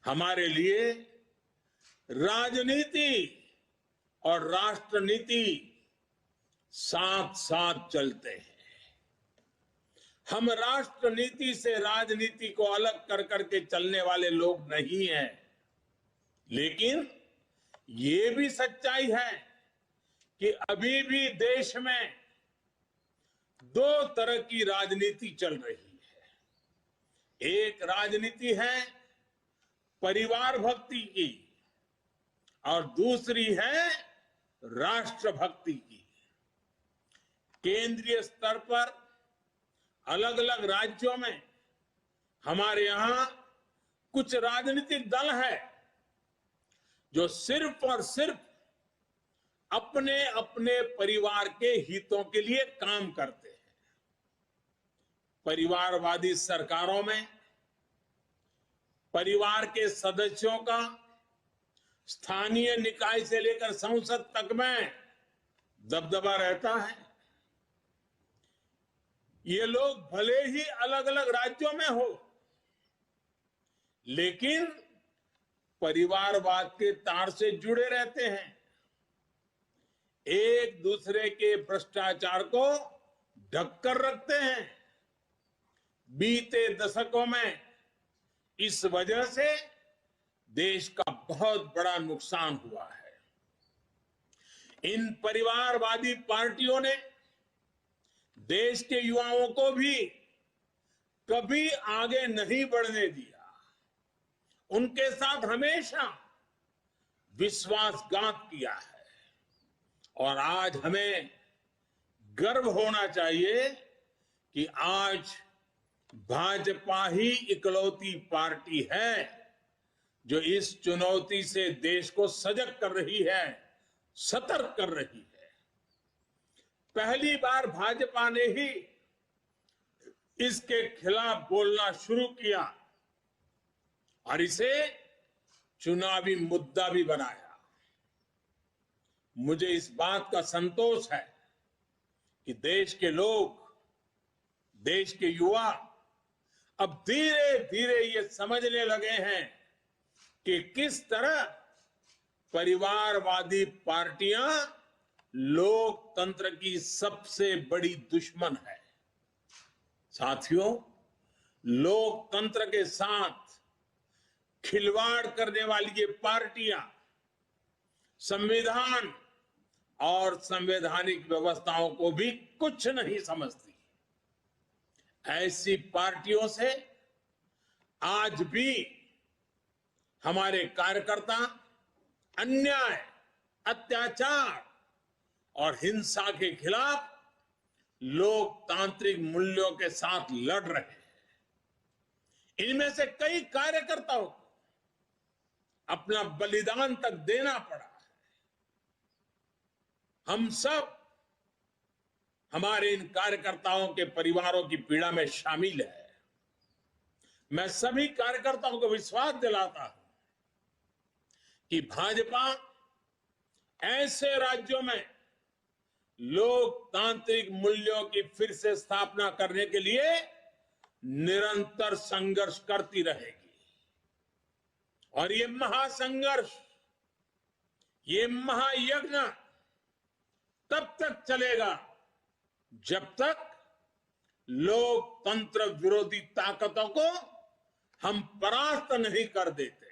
हमारे लिए राजनीति और राष्ट्रनीति साथ साथ चलते हैं। हम राष्ट्रनीति से राजनीति को अलग कर करके चलने वाले लोग नहीं हैं, लेकिन ये भी सच्चाई है कि अभी भी देश में दो तरह की राजनीति चल रही है। एक राजनीति है परिवार भक्ति की और दूसरी है राष्ट्र भक्ति की। केंद्रीय स्तर पर अलग अलग राज्यों में हमारे यहां कुछ राजनीतिक दल है जो सिर्फ और सिर्फ अपने अपने परिवार के हितों के लिए काम करते हैं। परिवारवादी सरकारों में परिवार के सदस्यों का स्थानीय निकाय से लेकर संसद तक में दबदबा रहता है। ये लोग भले ही अलग अलग राज्यों में हो, लेकिन परिवारवाद के तार से जुड़े रहते हैं। एक दूसरे के भ्रष्टाचार को ढककर रखते हैं। बीते दशकों में इस वजह से देश का बहुत बड़ा नुकसान हुआ है। इन परिवारवादी पार्टियों ने देश के युवाओं को भी कभी आगे नहीं बढ़ने दिया। उनके साथ हमेशा विश्वासघात किया है और आज हमें गर्व होना चाहिए कि आज भाजपा ही इकलौती पार्टी है जो इस चुनौती से देश को सजग कर रही है, सतर्क कर रही है। पहली बार भाजपा ने ही इसके खिलाफ बोलना शुरू किया और इसे चुनावी मुद्दा भी बनाया। मुझे इस बात का संतोष है कि देश के लोग, देश के युवा अब धीरे धीरे ये समझने लगे हैं कि किस तरह परिवारवादी पार्टियां लोकतंत्र की सबसे बड़ी दुश्मन है। साथियों, लोकतंत्र के साथ खिलवाड़ करने वाली ये पार्टियां संविधान और संवैधानिक व्यवस्थाओं को भी कुछ नहीं समझती। ऐसी पार्टियों से आज भी हमारे कार्यकर्ता अन्याय, अत्याचार और हिंसा के खिलाफ लोकतांत्रिक मूल्यों के साथ लड़ रहे हैं। इनमें से कई कार्यकर्ताओं को अपना बलिदान तक देना पड़ा है। हम सब हमारे इन कार्यकर्ताओं के परिवारों की पीड़ा में शामिल है। मैं सभी कार्यकर्ताओं को विश्वास दिलाता हूं कि भाजपा ऐसे राज्यों में लोकतांत्रिक मूल्यों की फिर से स्थापना करने के लिए निरंतर संघर्ष करती रहेगी। और ये महासंघर्ष, ये महायज्ञ तब तक चलेगा जब तक लोकतंत्र विरोधी ताकतों को हम परास्त नहीं कर देते।